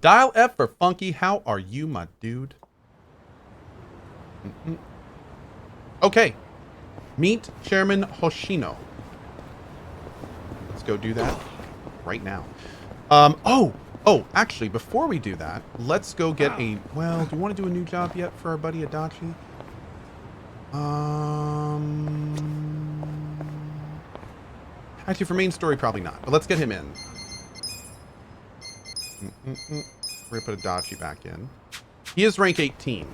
Dial F for Funky. How are you, my dude? Okay. Meet Chairman Hoshino. Let's go do that right now. Actually, before we do that, let's go get a... Well, do you want to do a new job yet for our buddy Adachi? Actually, for main story, probably not. But let's get him in. We're going to put Adachi back in. He is rank 18,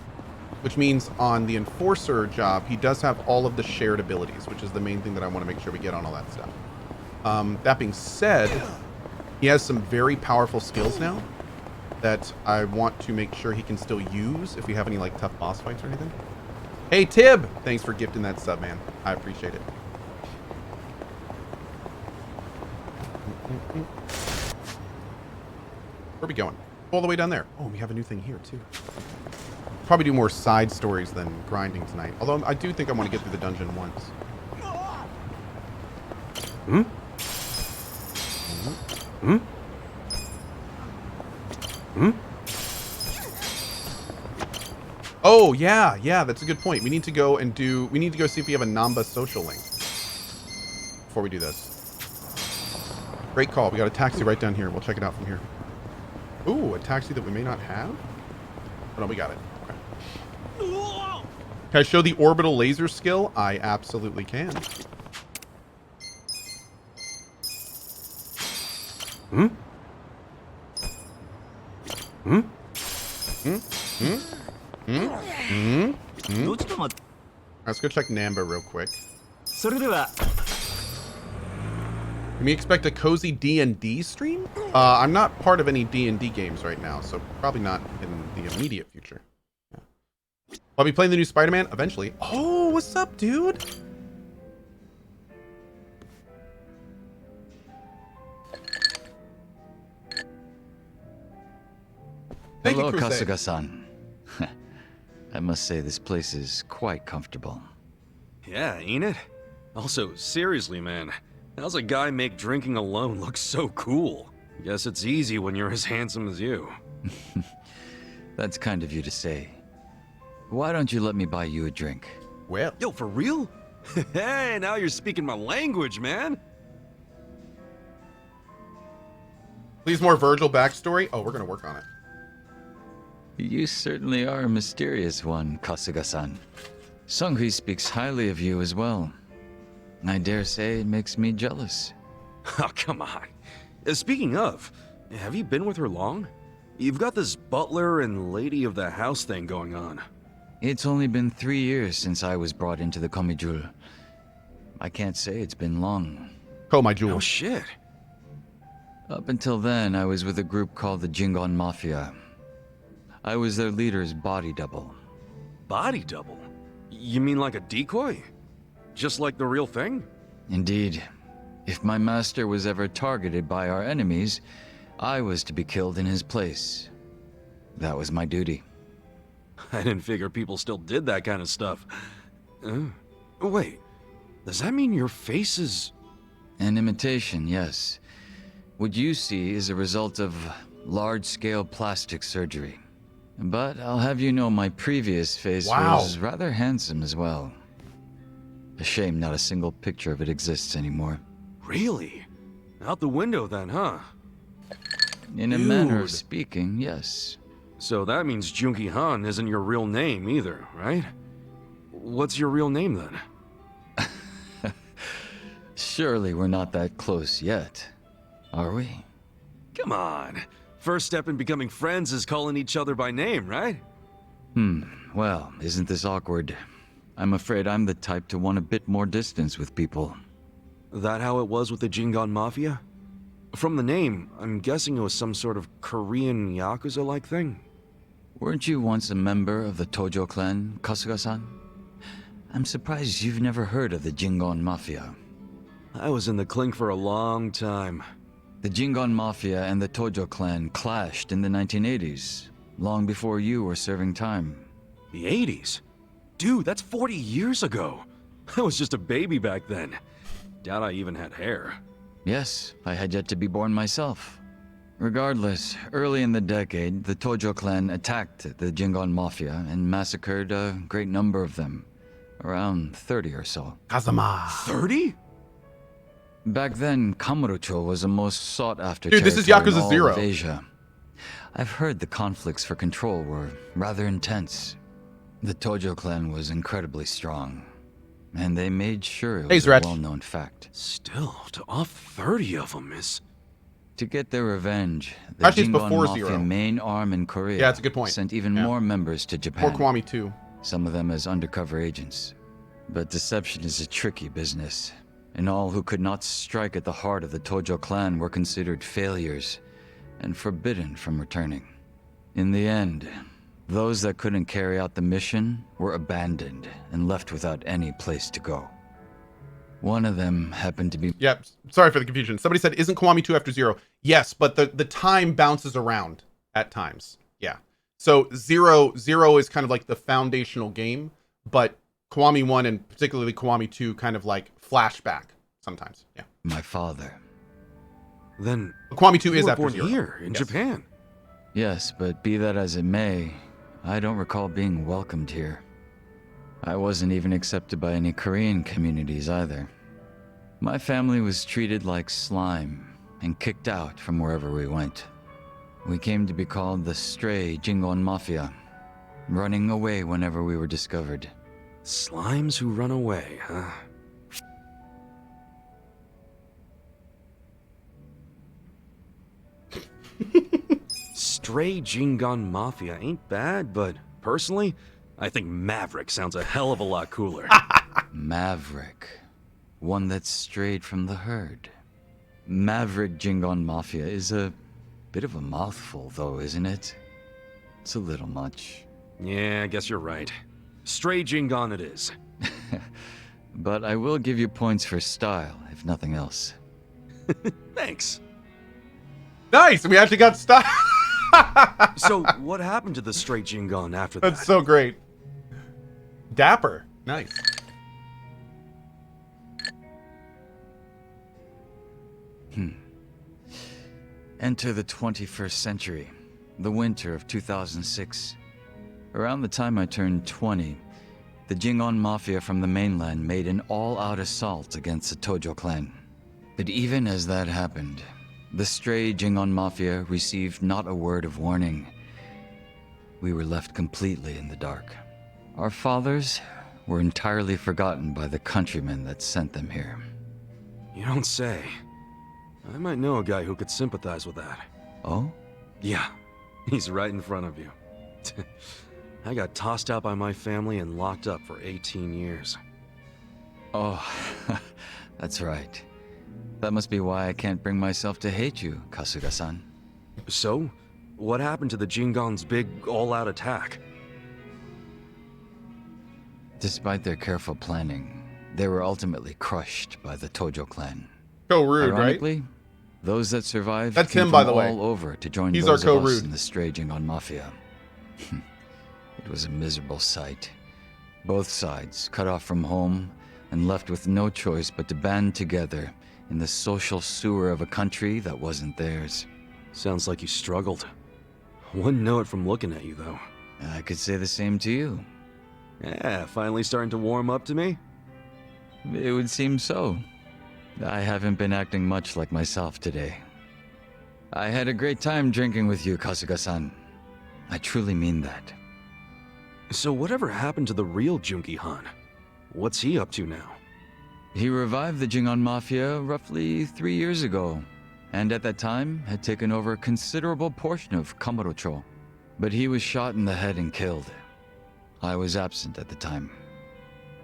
which means on the Enforcer job, he does have all of the shared abilities, which is the main thing that I want to make sure we get on all that stuff. That being said, he has some very powerful skills now that I want to make sure he can still use if we have any like tough boss fights or anything. Hey, Tib! Thanks for gifting that sub, man. I appreciate it. Where are we going? All the way down there. Oh, we have a new thing here, too. Probably do more side stories than grinding tonight. Although I do think I want to get through the dungeon once. Hmm? Hmm? Hmm? Oh, yeah, that's a good point. We need to go and do... We need to go see if we have a Namba social link before we do this. Great call. We got a taxi right down here. We'll check it out from here. Ooh, a taxi that we may not have? Oh, no, we got it. Okay. Can I show the orbital laser skill? I absolutely can. Hmm? Hmm? Hmm? Hmm? Hmm? Hmm? Hmm? Let's go check Namba real quick. Can we expect a cozy D&D stream? I'm not part of any D&D games right now, so probably not in the immediate future. Yeah. I'll be playing the new Spider-Man eventually. Oh, what's up, dude? Thank Hello, you, Crusade. Kasuga-san. I must say this place is quite comfortable. Yeah, ain't it? Also, seriously, man. How's a guy make drinking alone look so cool? Guess it's easy when you're as handsome as you. That's kind of you to say. Why don't you let me buy you a drink? Well, Yo, for real? Hey, now you're speaking my language, man. please more Virgil backstory. Oh, we're gonna work on it. You certainly are a mysterious one, Kasuga-san. Sunghui speaks highly of you as well. I dare say it makes me jealous. Oh, come on. Speaking of, have you been with her long? You've got this butler and lady of the house thing going on. It's only been 3 years since I was brought into the Komijul. I can't say it's been long. Cohh, my jewel. Oh, shit. Up until then, I was with a group called the Jingon Mafia. I was their leader's body double. Body double? You mean like a decoy? Just like the real thing? Indeed. If my master was ever targeted by our enemies, I was to be killed in his place. That was my duty. I didn't figure people still did that kind of stuff. Wait, does that mean your face is... An imitation, yes. What you see is a result of large-scale plastic surgery. But I'll have you know my previous face was rather handsome as well. A shame not a single picture of it exists anymore. Really? Out the window then, huh? In a manner of speaking, yes. So that means Junki Han isn't your real name either, right? What's your real name then? Surely we're not that close yet, are we? Come on. First step in becoming friends is calling each other by name, right? Well, isn't this awkward? I'm afraid I'm the type to want a bit more distance with people. That how it was with the Jingon Mafia? From the name, I'm guessing it was some sort of Korean Yakuza-like thing. Weren't you once a member of the Tojo clan, Kasuga-san? I'm surprised you've never heard of the Jingon Mafia. I was in the clink for a long time. The Jingon Mafia and the Tojo clan clashed in the 1980s, long before you were serving time. The 80s? Dude, that's 40 years ago. I was just a baby back then. Doubt I even had hair. Yes, I had yet to be born myself. Regardless, early in the decade, the Tojo clan attacked the Jingon Mafia and massacred a great number of them. Around 30 or so. Kazama. 30? Back then, Kamurocho was the most sought-after Dude, this is territory in Yakuza all 0. of Asia. I've heard the conflicts for control were rather intense. The Tojo clan was incredibly strong, and they made sure it Hey, was a Zretch. well-known fact. Still, to off 30 of them is... To get their revenge, the Actually, it's Jingon before Mafia 0. main arm in Korea Yeah, that's a good point. sent even Yeah. more members to Or Japan, Kwame too. some of them as undercover agents. But deception is a tricky business, and all who could not strike at the heart of the Tojo clan were considered failures and forbidden from returning. In the end, those that couldn't carry out the mission were abandoned and left without any place to go. One of them happened to be... Yep. Sorry for the confusion. Somebody said, isn't Kiwami 2 after 0? Yes, but the time bounces around at times. Yeah. So 0 is kind of like the foundational game, but Kiwami 1 and particularly Kiwami 2 kind of like flashback sometimes. Yeah. my father. Then... But Kiwami 2 you is were after born 0. here, in Yes. Japan. Yes, but be that as it may, I don't recall being welcomed here. I wasn't even accepted by any Korean communities either. My family was treated like slime and kicked out from wherever we went. We came to be called the Stray Jingon Mafia, running away whenever we were discovered. Slimes who run away, huh? Stray Jingon Mafia ain't bad, but personally, I think Maverick sounds a hell of a lot cooler. Maverick. One that's strayed from the herd. Maverick Jingon Mafia is a bit of a mouthful, though, isn't it? It's a little much. Yeah, I guess you're right. Stray Jingon it is. But I will give you points for style, if nothing else. Thanks. Nice. We actually got stuck. So, what happened to the Stray Jingon after that? That's so great. Dapper. Nice. Enter the 21st century, the winter of 2006. Around the time I turned 20, the Jingon Mafia from the mainland made an all-out assault against the Tojo clan. But even as that happened, the stray Jingon Mafia received not a word of warning. We were left completely in the dark. Our fathers were entirely forgotten by the countrymen that sent them here. You don't say. I might know a guy who could sympathize with that. Oh? Yeah, he's right in front of you. I got tossed out by my family and locked up for 18 years. Oh, that's right. That must be why I can't bring myself to hate you, Kasuga-san. So, what happened to the Jingon's big all-out attack? Despite their careful planning, they were ultimately crushed by the Tojo clan. So rude, right? Ironically, those that survived That's came him, by from the way. all over to join He's those our of us co-rude. in the stray Jingon Mafia. It was a miserable sight. Both sides cut off from home and left with no choice but to band together in the social sewer of a country that wasn't theirs. Sounds like you struggled. Wouldn't know it from looking at you, though. I could say the same to you. Yeah, finally starting to warm up to me? It would seem so. I haven't been acting much like myself today. I had a great time drinking with you, Kasuga-san. I truly mean that. So whatever happened to the real Junki Han? What's he up to now? He revived the Jingon Mafia roughly 3 years ago, and at that time had taken over a considerable portion of Kamurocho. But he was shot in the head and killed. I was absent at the time.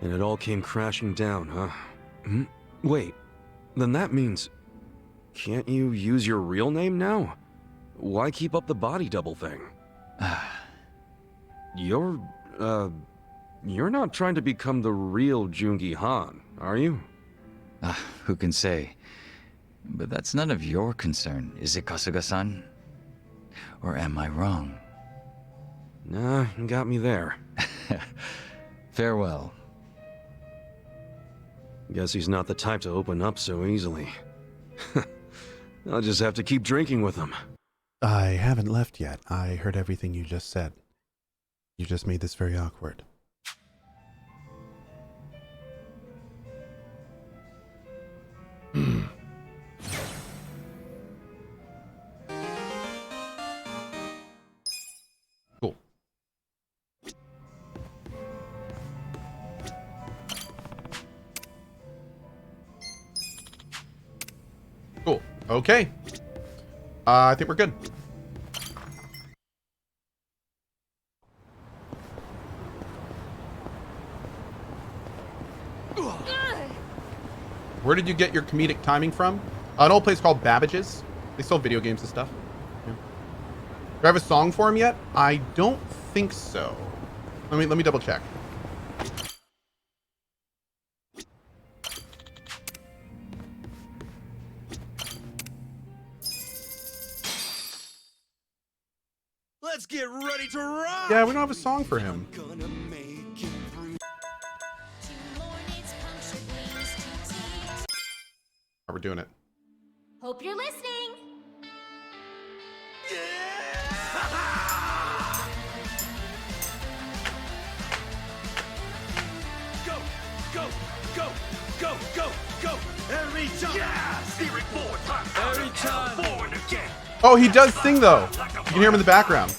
And it all came crashing down, huh? Wait, then that means... Can't you use your real name now? Why keep up the body double thing? You're not trying to become the real Jungi Han, are you? Who can say? But that's none of your concern, is it, Kasuga-san? Or am I wrong? Nah, you got me there. Farewell. Guess he's not the type to open up so easily. I'll just have to keep drinking with him. I haven't left yet. I heard everything you just said. You just made this very awkward. Cool. Cool. Okay. I think we're good. Where did you get your comedic timing from? An old place called Babbage's. They sell video games and stuff. Yeah. Do I have a song for him yet? I don't think so. Let me double check. Let's get ready to rock! Yeah, we don't have a song for him. How we're doing it. Hope you're listening. Go, go, go, go, go, go! Every time! Yeah! Steering forward, every time! Forward again! Oh, he does sing though. You can hear him in the background.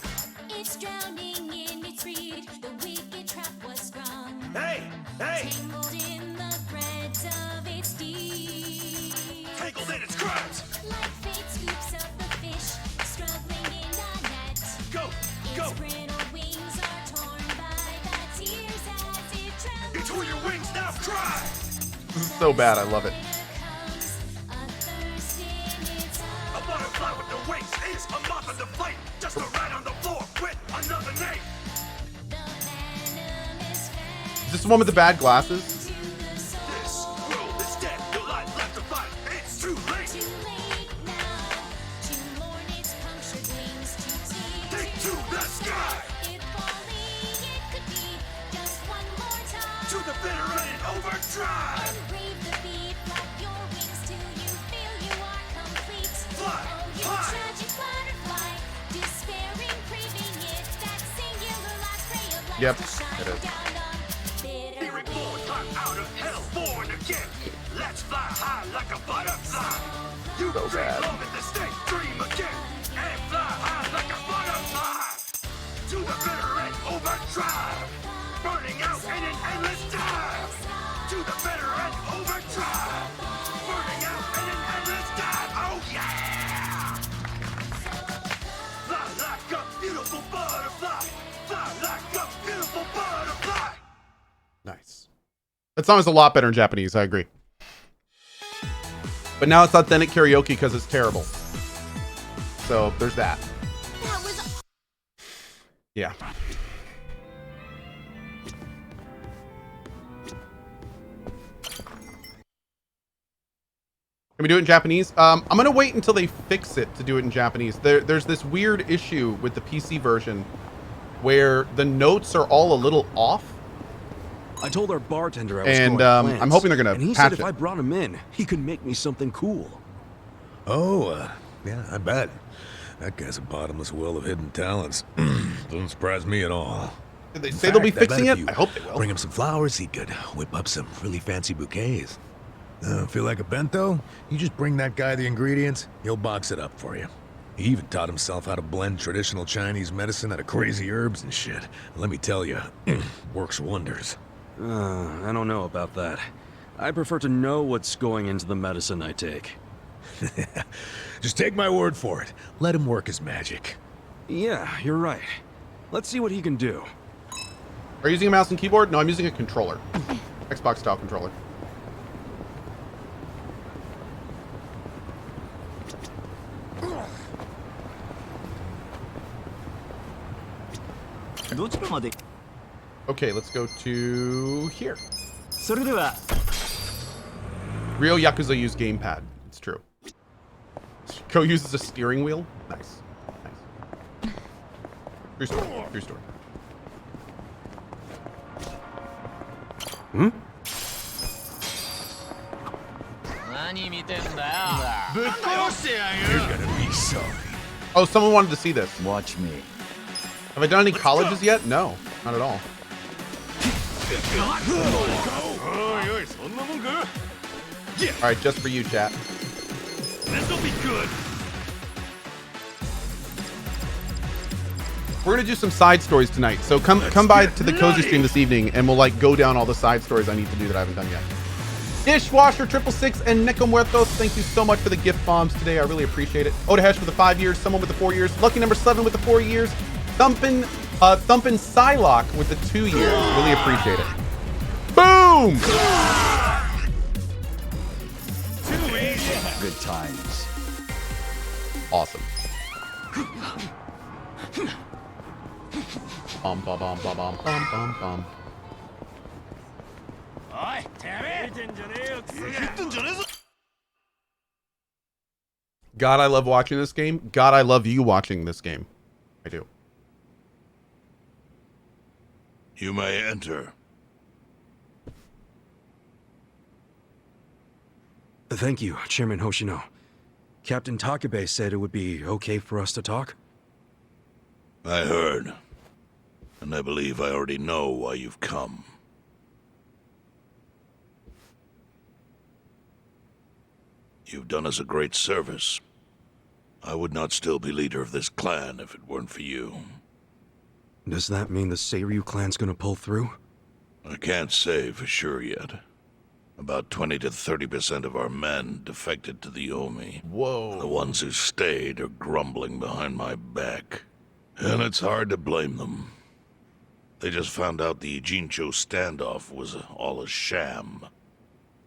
It's drowning in its reed. The wicked trap was strong. Hey! Hey! Tangled in the threads of its deed. Tangled in its crabs! Like fate scoops up the fish, struggling in the net. Go, go! Its brittle wings are torn by the tears as it trembles. You tore your wings, now cry! This is so bad. I love it. There comes a thirst in its A butterfly with the wings is a moth in the fight. Just a rat on the floor with another name. The venomous Is this the one with the bad glasses? to the soul. This world is dead. Your life left to fight. It's too late. Too late now to mourn its punctured wings to Take to the sky. If only it could be just one more time. To the bitter end in overdrive. And brave the beat, flap your wings till you feel you are complete. Fly, Oh, you fly. tragic butterfly, despairing, craving it, that singular last ray of light Yep, to shine it is. down on bitter Steering forward, climb out of hell, born again. Let's fly high like a butterfly. You So dream bad. long in the state, dream again. And fly high like a butterfly. To the bitter end, overdrive. Burning out in an endless dive. To the bitter end, overdrive. Burning out in an endless dive. Oh yeah! Fly like a beautiful butterfly. Fly like a beautiful butterfly. Nice. That song is a lot better in Japanese. I agree. But now it's authentic karaoke because it's terrible. So there's that. That was Yeah. Can we do it in Japanese? I'm gonna wait until they fix it to do it in Japanese. There's this weird issue with the PC version where the notes are all a little off. I told our bartender I was And, growing plants, I'm hoping they're gonna and he patch said if it. I brought him in, he could make me something cool. Oh, yeah, I bet. That guy's a bottomless well of hidden talents. Doesn't surprise me at all. Did they In say they'll be fact, I bet fixing if it? you I hope they will. Bring him some flowers, he could whip up some really fancy bouquets. Feel like a bento? You just bring that guy the ingredients, he'll box it up for you. He even taught himself how to blend traditional Chinese medicine out of crazy herbs and shit. Let me tell you, works wonders. I don't know about that. I prefer to know what's going into the medicine I take. Just take my word for it. Let him work his magic. Yeah, you're right. Let's see what he can do. Are you using a mouse and keyboard? No, I'm using a controller. Xbox style controller. Okay, let's go to here. Real Yakuza use gamepad. It's true. Cohh uses a steering wheel. Nice. Nice. True story. True story. Hmm? You're gonna be sorry. Oh, someone wanted to see this. Watch me. Have I done any colleges yet? No, not at all. All right, just for you, chat. This'll be good. We're gonna do some side stories tonight, so come by to the Cozy stream this evening, and we'll like go down all the side stories I need to do that I haven't done yet. Dishwasher 666 and Nico Muertos, thank you so much for the gift bombs today. I really appreciate it. Odahesh for the 5 years, someone with the 4 years, lucky number 7 with the 4 years, Thumpin' Psylocke with the 2 years. Really appreciate it. Boom! Too easy. Good times. Awesome. Bum bum bum bum bum bum bum bum. God, I love watching this game. God, I love you watching this game. I do. You may enter. Thank you, Chairman Hoshino. Captain Takabe said it would be okay for us to talk. I heard. And I believe I already know why you've come. You've done us a great service. I would not still be leader of this clan if it weren't for you. Does that mean the Seiryu clan's gonna pull through? I can't say for sure yet. About 20 to 30% of our men defected to the Omi. Whoa. The ones who stayed are grumbling behind my back. And it's hard to blame them. They just found out the Jincho standoff was all a sham.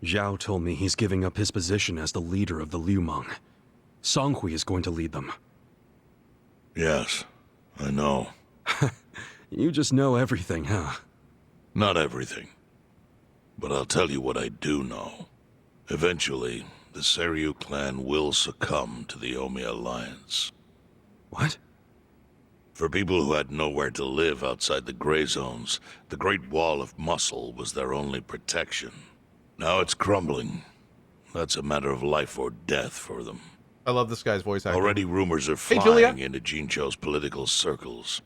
Zhao told me he's giving up his position as the leader of the Liumang. Songhui is going to lead them. Yes, I know. You just know everything, huh? Not everything. But I'll tell you what I do know. Eventually, the Seiryu clan will succumb to the Omi Alliance. What? For people who had nowhere to live outside the gray zones, the Great Wall of Muscle was their only protection. Now it's crumbling. That's a matter of life or death for them. I love this guy's voice acting. Already rumors are Hey, Julia. flying into Jincho's political circles.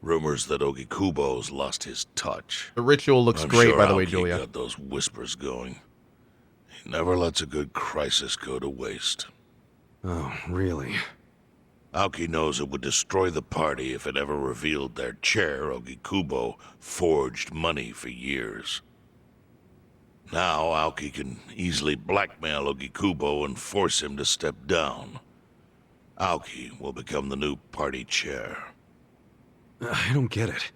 Rumors that Ogikubo's lost his touch. The ritual looks I'm great, sure by the way, Aoki Julia. got those whispers going. He never lets a good crisis go to waste. Oh, really? Aoki knows it would destroy the party if it ever revealed their chair, Ogikubo, forged money for years. Now Aoki can easily blackmail Ogikubo and force him to step down. Aoki will become the new party chair. I don't get it.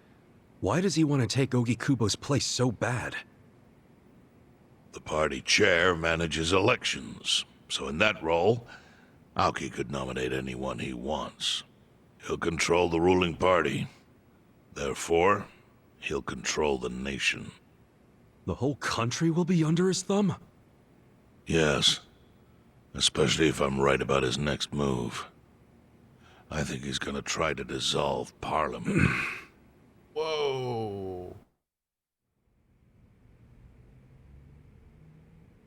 Why does he want to take Ogikubo's place so bad? The party chair manages elections, so in that role, Aoki could nominate anyone he wants. He'll control the ruling party. Therefore, he'll control the nation. The whole country will be under his thumb? Yes, especially if I'm right about his next move. I think he's gonna try to dissolve Parliament. Whoa.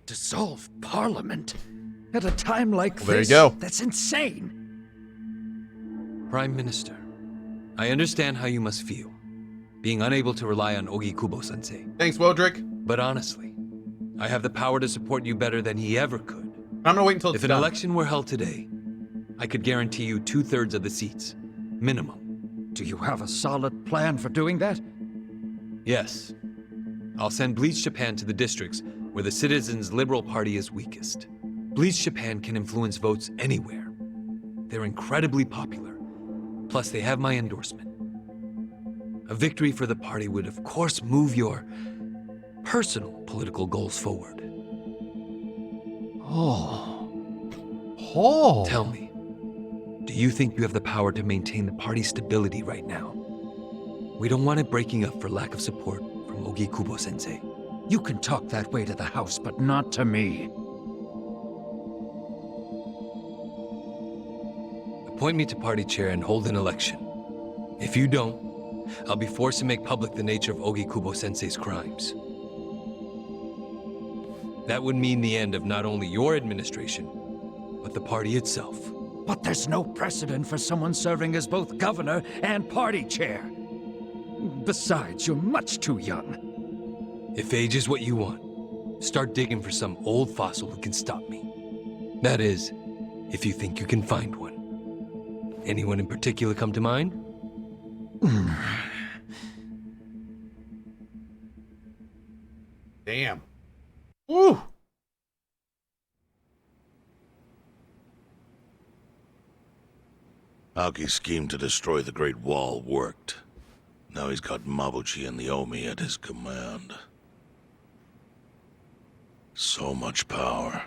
Dissolve Parliament? At a time like Well, there you this? go. That's insane. Prime Minister, I understand how you must feel, being unable to rely on Ogikubo-sensei. Thanks, Wodrick. But honestly, I have the power to support you better than he ever could. I'm gonna wait until it's If an done. election were held today, I could guarantee you 2/3 of the seats, minimum. Do you have a solid plan for doing that? Yes. I'll send Bleach Japan to the districts where the Citizens' Liberal Party is weakest. Bleach Japan can influence votes anywhere. They're incredibly popular. Plus, they have my endorsement. A victory for the party would, of course, move your personal political goals forward. Oh. Tell me, do you think you have the power to maintain the party's stability right now? We don't want it breaking up for lack of support from Ogikubo-sensei. You can talk that way to the house, but not to me. Appoint me to party chair and hold an election. If you don't, I'll be forced to make public the nature of Ogikubo-sensei's crimes. That would mean the end of not only your administration, but the party itself. But there's no precedent for someone serving as both governor and party chair. Besides, you're much too young. If age is what you want, start digging for some old fossil who can stop me. That is, if you think you can find one. Anyone in particular come to mind? Damn. Woo! Aoki's scheme to destroy the Great Wall worked. Now he's got Mabuchi and the Omi at his command. So much power,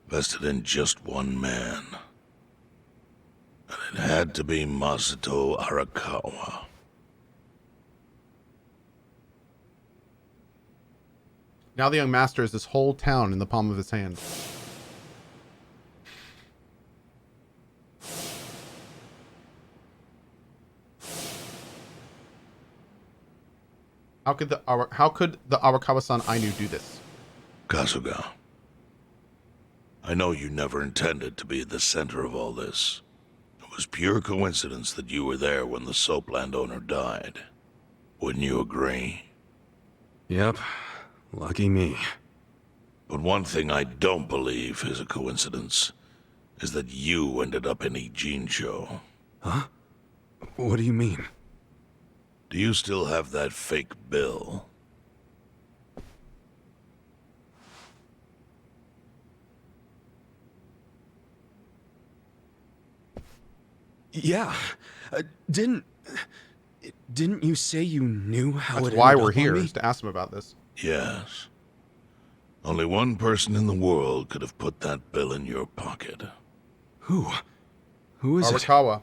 vested in just one man. And it had to be Masato Arakawa. Now the young master has this whole town in the palm of his hand. How could the Arakawa-san Ainu do this? Kasuga, I know you never intended to be at the center of all this. It was pure coincidence that you were there when the soap landowner died. Wouldn't you agree? Yep. Lucky me. But one thing I don't believe is a coincidence is that you ended up in Ijincho. Huh? What do you mean? Do you still have that fake bill? Yeah. Didn't you say you knew how That's it why ended we're up on here, me? is to ask him about this. Yes. Only one person in the world could have put that bill in your pocket. Who? Who is it? Arakawa.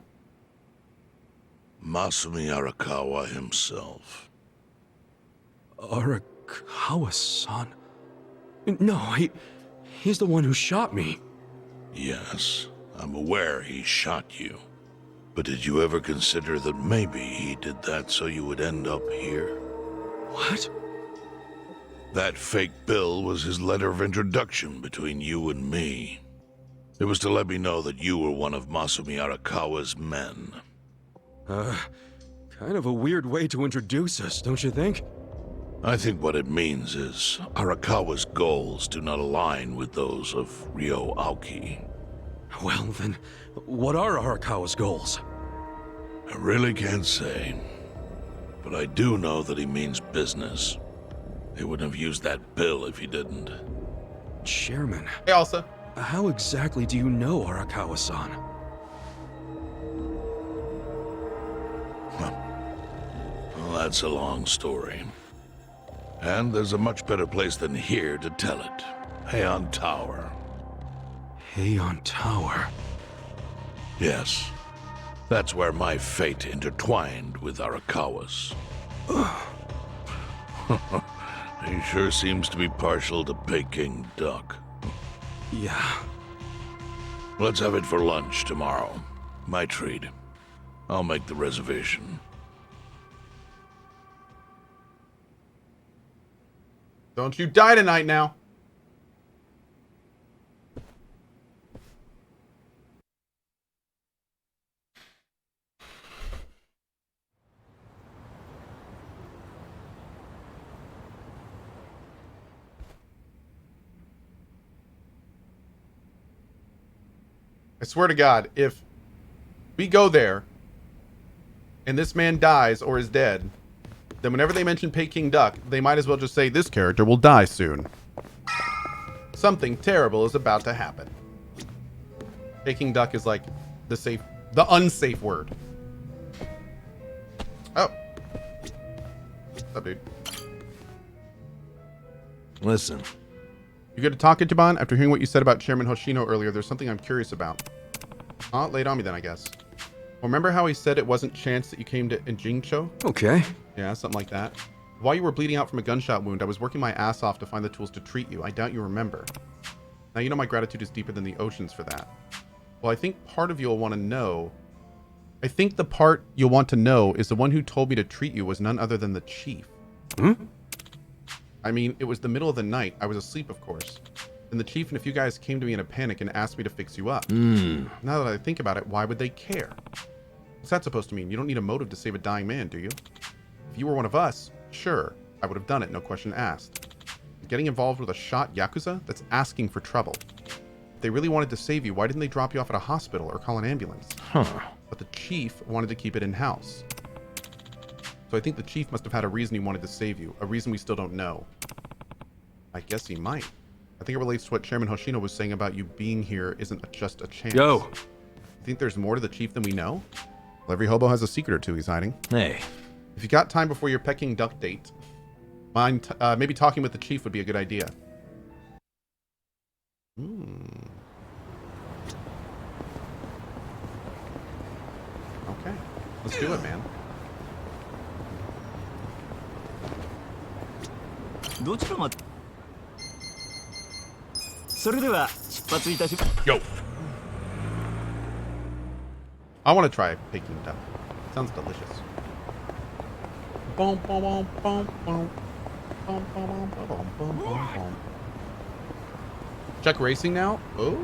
Masumi Arakawa himself. Arakawa-san? No, he's the one who shot me. Yes, I'm aware he shot you. But did you ever consider that maybe he did that so you would end up here? What? That fake bill was his letter of introduction between you and me. It was to let me know that you were one of Masumi Arakawa's men. Kind of a weird way to introduce us, don't you think? I think what it means is Arakawa's goals do not align with those of Ryo Aoki. Well, then, what are Arakawa's goals? I really can't say. But I do know that he means business. He wouldn't have used that bill if he didn't. Chairman, Hey, Elsa. how exactly do you know Arakawa-san? Well, that's a long story. And there's a much better place than here to tell it. Heian Tower. Heian Tower. Yes. That's where my fate intertwined with Arakawa's. He sure seems to be partial to Peking duck. Yeah. Let's have it for lunch tomorrow. My treat. I'll make the reservation. Don't you die tonight now. I swear to God, if we go there and this man dies or is dead, then whenever they mention Peking duck, they might as well just say this character will die soon. Something terrible is about to happen. Peking duck is like the unsafe word. Oh. What's up, dude? Listen, You good to talk, Ichiban? After hearing what you said about Chairman Hoshino earlier, there's something I'm curious about. Lay it on me then, I guess. Well, remember how he said it wasn't chance that you came to Ijincho? Okay. Yeah, something like that. While you were bleeding out from a gunshot wound, I was working my ass off to find the tools to treat you. I doubt you remember. Now, you know my gratitude is deeper than the oceans for that. Well, I think part of you'll want to know... I think the part you'll want to know is the one who told me to treat you was none other than the chief. Hmm? I mean, it was the middle of the night. I was asleep, of course. And the chief and a few guys came to me in a panic and asked me to fix you up. Hmm. Now that I think about it, why would they care? What's that supposed to mean? You don't need a motive to save a dying man, do you? If you were one of us, sure, I would have done it, no question asked. Getting involved with a shot Yakuza? That's asking for trouble. If they really wanted to save you, why didn't they drop you off at a hospital or call an ambulance? Huh. But the chief wanted to keep it in-house. So I think the chief must have had a reason he wanted to save you, a reason we still don't know. I guess he might. I think it relates to what Chairman Hoshino was saying about you being here isn't just a chance. Yo. You think there's more to the chief than we know? Well, every hobo has a secret or two he's hiding. Hey. If you got time before your Peking duck date, maybe talking with the chief would be a good idea. Okay, let's do it, man. Yo. I want to try Peking duck. Sounds delicious. Boom, boom, boom, boom, boom. Boom, boom, boom, boom, boom, boom, boom. Check racing now? Oh.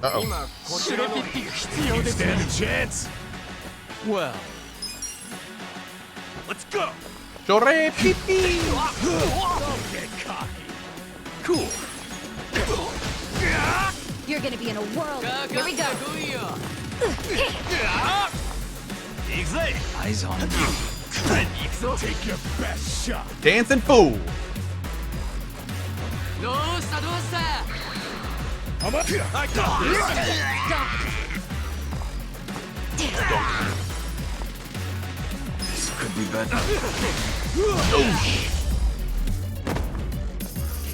Uh-oh. Stand a chance. Well, Let's go. Chore pipi! Don't get cocky. Cool. You're gonna be in a whirl. Here we go. eyes on you. Take your best shot. Dancing fool! I'm up here. I got This could be better.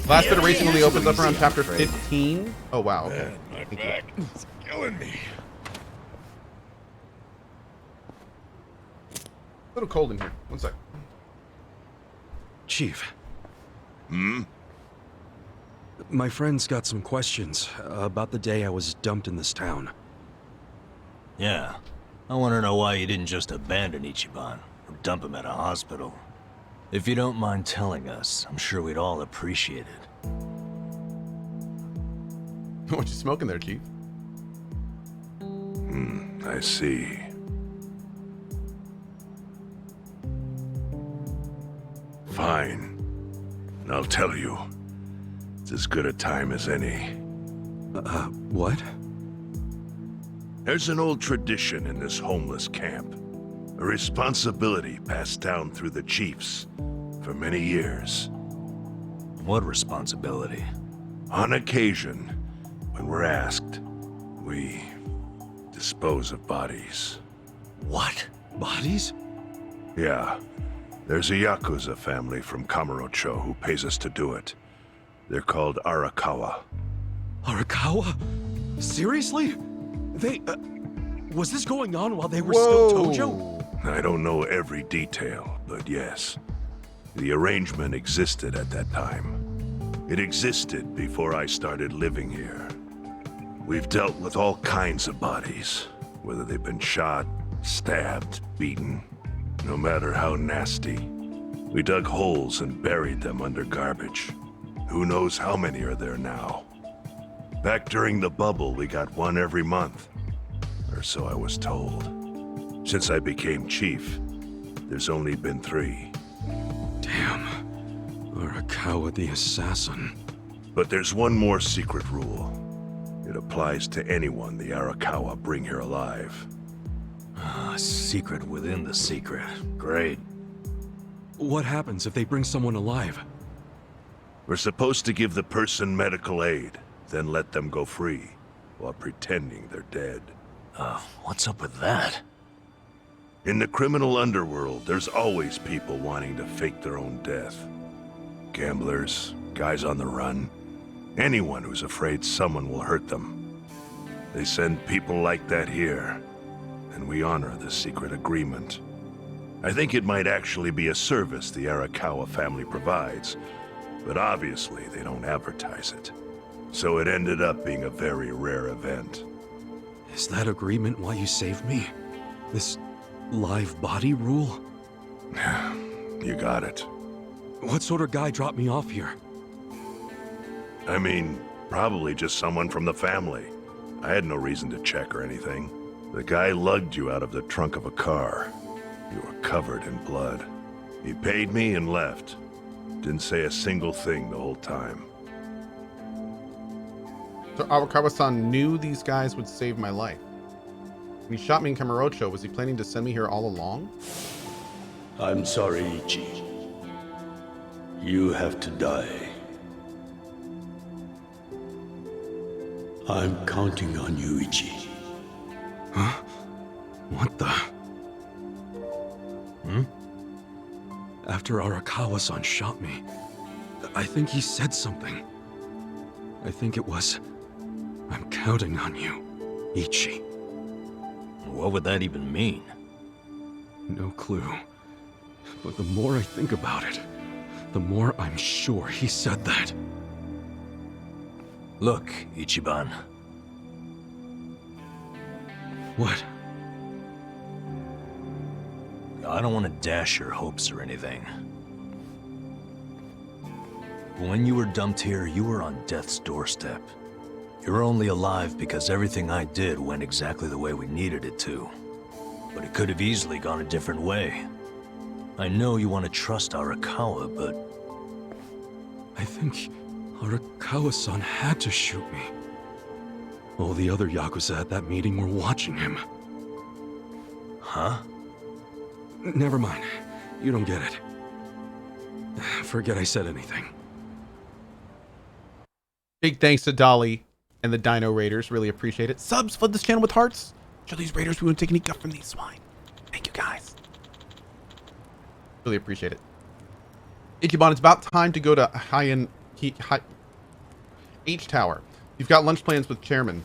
Last bit of racing only opens up around chapter 15. Oh, wow. Okay. Man, my back is killing me. A little cold in here. One sec. Chief. My friend's got some questions about the day I was dumped in this town. Yeah. I want to know why you didn't just abandon Ichiban or dump him at a hospital. If you don't mind telling us, I'm sure we'd all appreciate it. What you smoking there, Chief? I see. Fine. And I'll tell you. It's as good a time as any. What? There's an old tradition in this homeless camp. A responsibility passed down through the chiefs for many years. What responsibility? On occasion, when we're asked, we dispose of bodies. What? Bodies? Yeah. There's a Yakuza family from Kamurocho who pays us to do it. They're called Arakawa. Arakawa? Seriously? They, was this going on while they were Whoa. still Tojo? I don't know every detail, but yes. The arrangement existed at that time. It existed before I started living here. We've dealt with all kinds of bodies, whether they've been shot, stabbed, beaten, no matter how nasty. We dug holes and buried them under garbage. Who knows how many are there now? Back during the bubble, we got one every month. Or so I was told. Since I became chief, there's only been 3. Damn. Arakawa the assassin. But there's one more secret rule. It applies to anyone the Arakawa bring here alive. A secret within the secret. Great. What happens if they bring someone alive? We're supposed to give the person medical aid, then let them go free, while pretending they're dead. What's up with that? In the criminal underworld, there's always people wanting to fake their own death. Gamblers, guys on the run, anyone who's afraid someone will hurt them. They send people like that here, and we honor the secret agreement. I think it might actually be a service the Arakawa family provides, but obviously they don't advertise it. So it ended up being a very rare event. Is that agreement why you saved me? This live body rule? You got it. What sort of guy dropped me off here? I mean, probably just someone from the family. I had no reason to check or anything. The guy lugged you out of the trunk of a car. You were covered in blood. He paid me and left. Didn't say a single thing the whole time. So Arakawa-san knew these guys would save my life. When he shot me in Kamurocho, was he planning to send me here all along? I'm sorry, Ichi. You have to die. I'm counting on you, Ichi. Huh? What the? After Arakawa-san shot me, I think he said something. I think it was, I'm counting on you, Ichi. What would that even mean? No clue. But the more I think about it, the more I'm sure he said that. Look, Ichiban. What? I don't want to dash your hopes or anything. But when you were dumped here, you were on death's doorstep. You're only alive because everything I did went exactly the way we needed it to. But it could have easily gone a different way. I know you want to trust Arakawa, but... I think Arakawa-san had to shoot me. All the other Yakuza at that meeting were watching him. Huh? Never mind. You don't get it. Forget I said anything. Big thanks to Dolly and the Dino Raiders. Really appreciate it. Subs, flood this channel with hearts. Show these Raiders we won't take any guff from these swine. Thank you, guys. Really appreciate it. Ichiban, it's about time to go to H Tower. You've got lunch plans with Chairman.